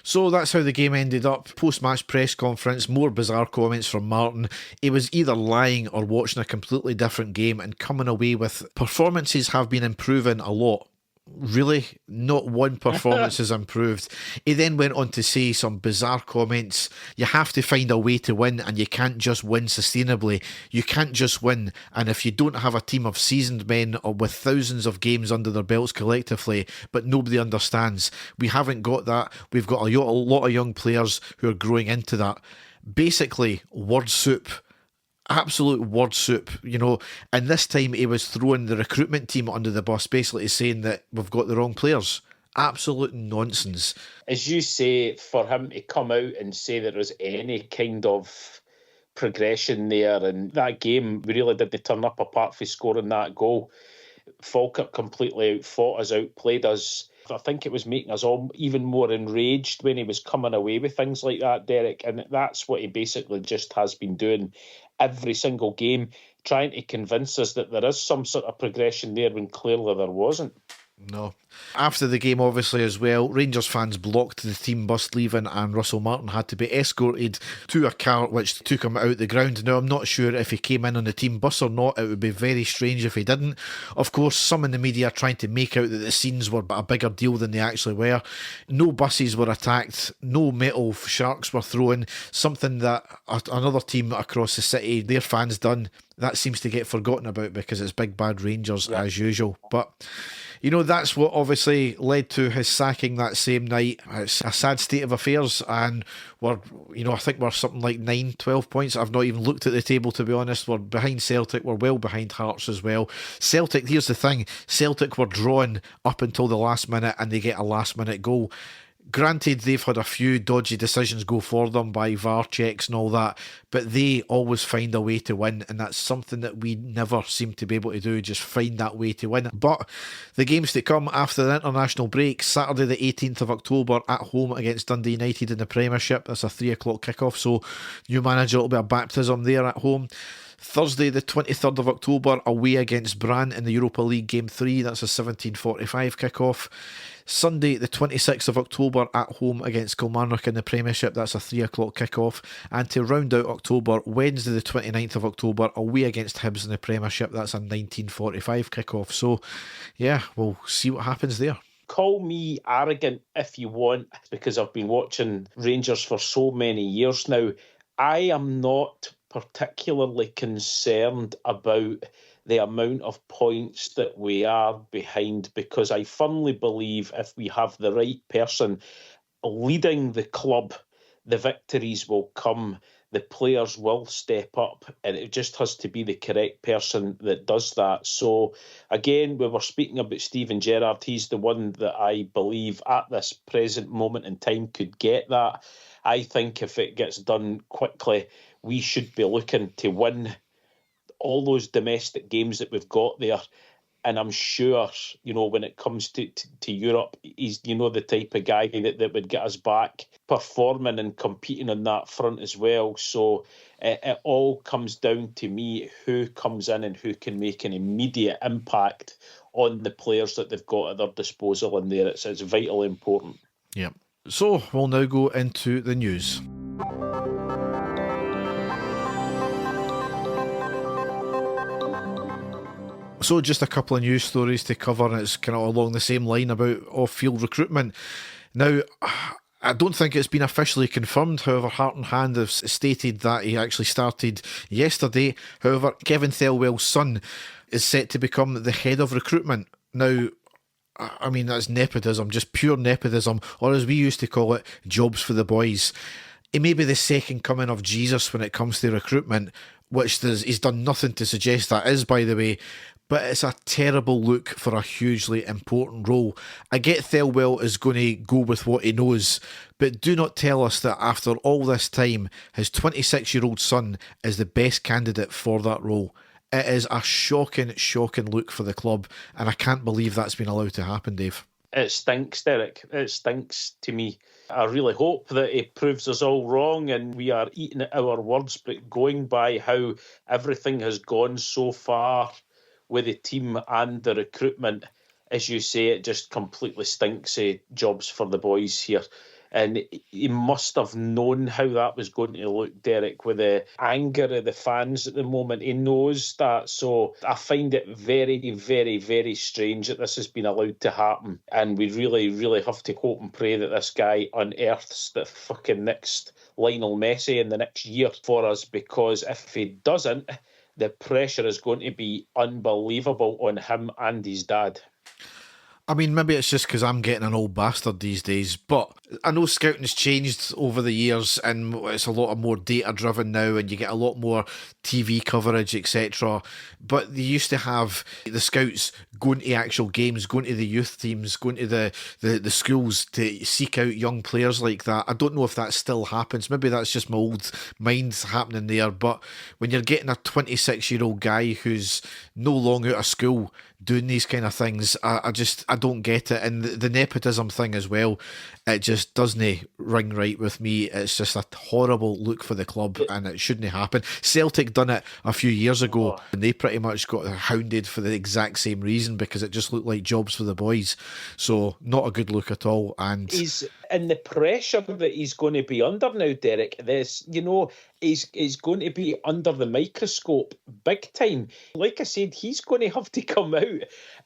So that's how the game ended up. Post-match press conference, more bizarre comments from Martin. He was either lying or watching a completely different game and coming away with performances have been improving a lot. Really? Not one performance has improved. He then went on to say some bizarre comments. You have to find a way to win, and you can't just win sustainably. You can't just win. And if you don't have a team of seasoned men or with thousands of games under their belts collectively, but nobody understands, we haven't got that. We've got a lot of young players who are growing into that. Basically, word soup. Absolute word soup, you know, and this time he was throwing the recruitment team under the bus, basically saying that we've got the wrong players. Absolute nonsense. As you say, for him to come out and say there was any kind of progression there, and that game, we really didn't turn up apart from scoring that goal. Falkirk completely outfought us, outplayed us. I think it was making us all even more enraged when he was coming away with things like that, Derek, and that's what he basically just has been doing every single game, trying to convince us that there is some sort of progression there when clearly there wasn't. No. After the game, obviously, as well, Rangers fans blocked the team bus leaving, and Russell Martin had to be escorted to a car which took him out the ground. Now, I'm not sure if he came in on the team bus or not. It would be very strange if he didn't. Of course, some in the media are trying to make out that the scenes were a bigger deal than they actually were. No buses were attacked. No metal sharks were thrown. Something that another team across the city, their fans done, that seems to get forgotten about because it's big bad Rangers as usual. But you know, that's what obviously led to his sacking that same night. It's a sad state of affairs, and I think we're something like 9-12 points. I've not even looked at the table, to be honest. We're behind Celtic, we're well behind Hearts as well. Celtic, here's the thing, Celtic were drawn up until the last minute and they get a last minute goal. Granted, they've had a few dodgy decisions go for them by VAR checks and all that, but they always find a way to win, and that's something that we never seem to be able to do, just find that way to win. But the games to come after the international break: Saturday the 18th of October at home against Dundee United in the Premiership. That's a 3 o'clock kickoff, so new manager, it'll be a baptism there at home. Thursday the 23rd of October away against Brann in the Europa League Game 3. That's a 17:45 kickoff. Sunday the 26th of October at home against Kilmarnock in the Premiership. That's a 3 o'clock kickoff. And to round out October, Wednesday the 29th of October away against Hibs in the Premiership. That's a 19:45 kickoff. So yeah, we'll see what happens there. Call me arrogant if you want, because I've been watching Rangers for so many years now. I am not particularly concerned about the amount of points that we are behind, because I firmly believe if we have the right person leading the club, the victories will come, the players will step up, and it just has to be the correct person that does that. So again, we were speaking about Steven Gerrard. He's the one that I believe at this present moment in time could get that. I think if it gets done quickly, we should be looking to win all those domestic games that we've got there. And I'm sure, when it comes to Europe, he's, the type of guy that would get us back performing and competing on that front as well. So it all comes down to me, who comes in and who can make an immediate impact on the players that they've got at their disposal in there. It's vitally important. Yeah. So we'll now go into the news. So just a couple of news stories to cover, and it's kind of along the same line about off-field recruitment. Now, I don't think it's been officially confirmed. However, Heart and Hand have stated that he actually started yesterday. However, Kevin Thelwell's son is set to become the head of recruitment. Now, I mean, that's nepotism, just pure nepotism, or as we used to call it, jobs for the boys. He may be the second coming of Jesus when it comes to recruitment, which he's done nothing to suggest that is, by the way. But it's a terrible look for a hugely important role. I get Thelwell is going to go with what he knows, but do not tell us that after all this time, his 26-year-old son is the best candidate for that role. It is a shocking look for the club, and I can't believe that's been allowed to happen, Dave. It stinks, Derek. It stinks to me. I really hope that it proves us all wrong and we are eating our words, but going by how everything has gone so far with the team and the recruitment, as you say, it just completely stinks of jobs for the boys here. And he must have known how that was going to look, Derek, with the anger of the fans at the moment. He knows that. So I find it very, very, very strange that this has been allowed to happen. And we really, really have to hope and pray that this guy unearths the fucking next Lionel Messi in the next year for us, because if he doesn't, the pressure is going to be unbelievable on him and his dad. I mean, maybe it's just because I'm getting an old bastard these days, but I know scouting has changed over the years and it's a lot more data driven now and you get a lot more TV coverage, etc. But they used to have the scouts going to actual games, going to the youth teams, going to the schools to seek out young players like that. I don't know if that still happens. Maybe that's just my old mind happening there. But when you're getting a 26-year-old guy who's no long out of school doing these kind of things, I don't get it. And the nepotism thing as well, it just doesn't ring right with me. It's just a horrible look for the club and it shouldn't happen. Celtic done it a few years ago and they pretty much got hounded for the exact same reason, because it just looked like jobs for the boys. So not a good look at all. And he's in the pressure that he's going to be under now, Derek. He's going to be under the microscope big time. Like I said, he's going to have to come out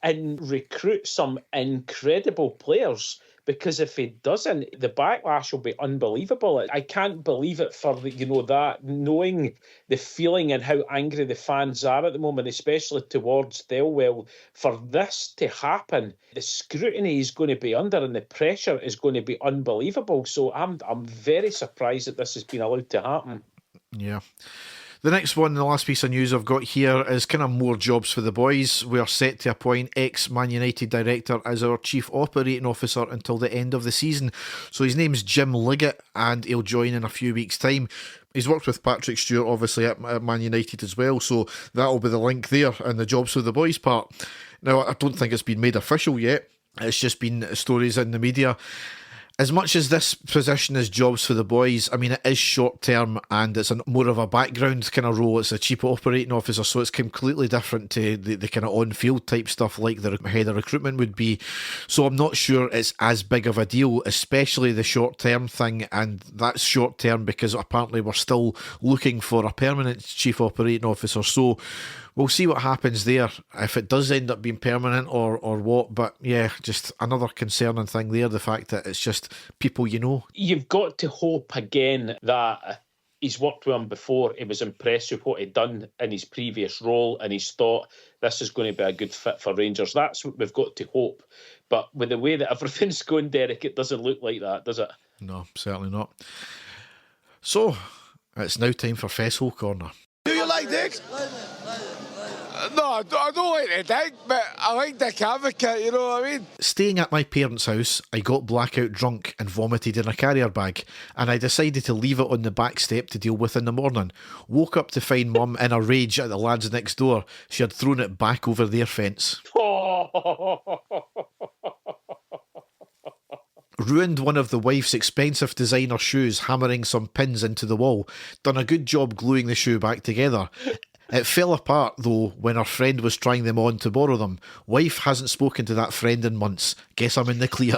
and recruit some incredible players, because if he doesn't, the backlash will be unbelievable. I can't believe it for that, knowing the feeling and how angry the fans are at the moment, especially towards Thelwell. For this to happen, the scrutiny he's going to be under and the pressure is going to be unbelievable. So I'm very surprised that this has been allowed to happen. Yeah. The next one, the last piece of news I've got here, is kind of more jobs for the boys. We are set to appoint ex-Man United director as our chief operating officer until the end of the season. So his name's Jim Liggett, and he'll join in a few weeks' time. He's worked with Patrick Stewart, obviously, at Man United as well, so that'll be the link there and the jobs for the boys part. Now, I don't think it's been made official yet. It's just been stories in the media. As much as this position is jobs for the boys, I mean, it is short term and it's more of a background kind of role. It's a chief operating officer, so it's completely different to the kind of on-field type stuff like the head of recruitment would be. So I'm not sure it's as big of a deal, especially the short term thing. And that's short term because apparently we're still looking for a permanent chief operating officer. So we'll see what happens there, if it does end up being permanent or what. But yeah, just another concerning thing there, the fact that it's just people you know. You've got to hope again that he's worked with him before. He was impressed with what he'd done in his previous role and he's thought this is going to be a good fit for Rangers. That's what we've got to hope. But with the way that everything's going, Derek, it doesn't look like that, does it? No, certainly not. So, it's now time for Festival Corner. Do you like Dick? No, I don't like the Dick, but I like Dick Advocate, you know what I mean? Staying at my parents' house, I got blackout drunk and vomited in a carrier bag, and I decided to leave it on the back step to deal with in the morning. Woke up to find Mum in a rage at the lads next door. She had thrown it back over their fence. Ruined one of the wife's expensive designer shoes, hammering some pins into the wall. Done a good job gluing the shoe back together. It fell apart, though, when her friend was trying them on to borrow them. Wife hasn't spoken to that friend in months. Guess I'm in the clear.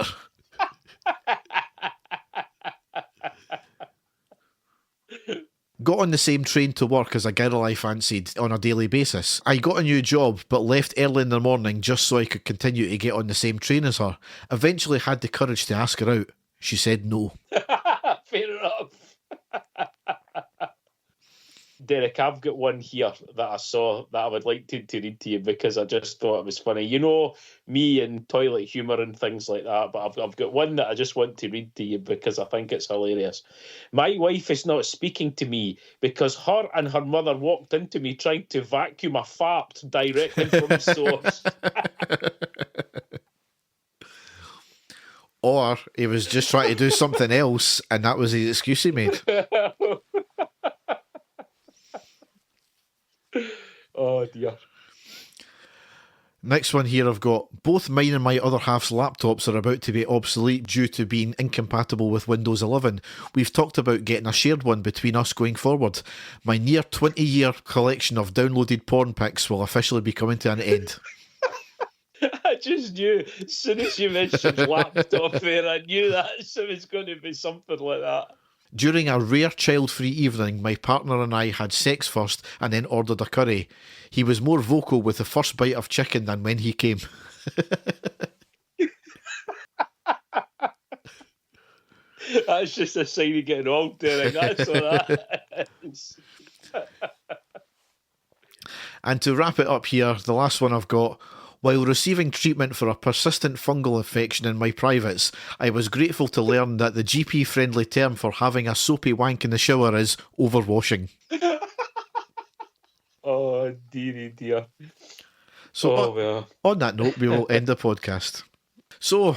Got on the same train to work as a girl I fancied on a daily basis. I got a new job, but left early in the morning just so I could continue to get on the same train as her. Eventually had the courage to ask her out. She said no. Fair enough. Derek, I've got one here that I saw that I would like to read to you because I just thought it was funny. You know, me and toilet humour and things like that, but I've got one that I just want to read to you because I think it's hilarious. My wife is not speaking to me because her and her mother walked into me trying to vacuum a fart directly from source. Or he was just trying to do something else and that was the excuse he made. Oh dear. Next one here I've got, both mine and my other half's laptops are about to be obsolete due to being incompatible with Windows 11. We've talked about getting a shared one between us going forward. My near 20-year collection of downloaded porn pics will officially be coming to an end. I just knew, as soon as you mentioned laptop there, I knew that it was going to be something like that. During a rare child-free evening, my partner and I had sex first and then ordered a curry. He was more vocal with the first bite of chicken than when he came. That's just a sign of getting old, Derek. That's all that is. And to wrap it up here, the last one I've got. While receiving treatment for a persistent fungal infection in my privates, I was grateful to learn that the GP-friendly term for having a soapy wank in the shower is overwashing. Oh, dearie dear. So on that note, we will end the podcast. So,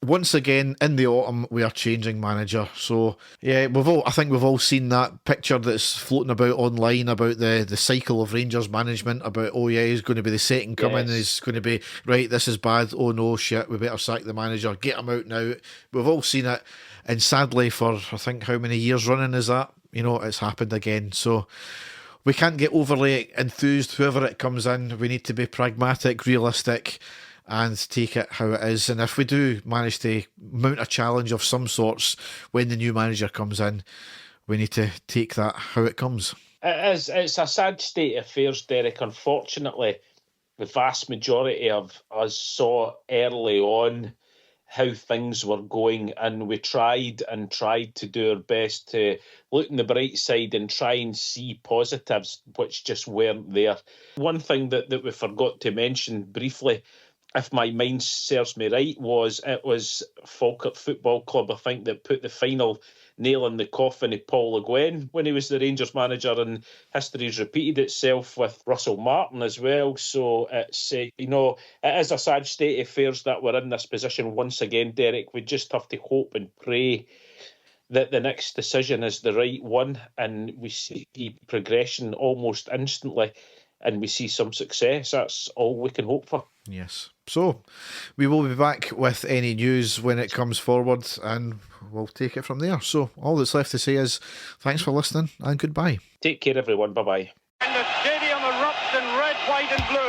once again, in the autumn, we are changing manager. So, yeah, I think we've all seen that picture that's floating about online about the cycle of Rangers management, about, oh yeah, he's going to be the second coming, and he's going to be, right, this is bad, oh no, shit, we better sack the manager, get him out now. We've all seen it, and sadly, for, I think, how many years running is that? You know, it's happened again. So, we can't get overly enthused, whoever it comes in. We need to be pragmatic, realistic, and take it how it is. And if we do manage to mount a challenge of some sorts when the new manager comes in, we need to take that how it comes. It's a sad state of affairs, Derek. Unfortunately, the vast majority of us saw early on how things were going, and we tried to do our best to look on the bright side and try and see positives which just weren't there. One thing that we forgot to mention briefly if my mind serves me right, it was Falkirk Football Club, I think, that put the final nail in the coffin of Paul Le Guen when he was the Rangers manager, and history's repeated itself with Russell Martin as well. So it's, it is a sad state of affairs that we're in this position once again, Derek. We just have to hope and pray that the next decision is the right one, and we see progression almost instantly, and we see some success. That's all we can hope for. Yes. So we will be back with any news when it comes forward, and we'll take it from there. So all that's left to say is thanks for listening and goodbye. Take care, everyone. Bye-bye. And the stadium erupts in red, white and blue.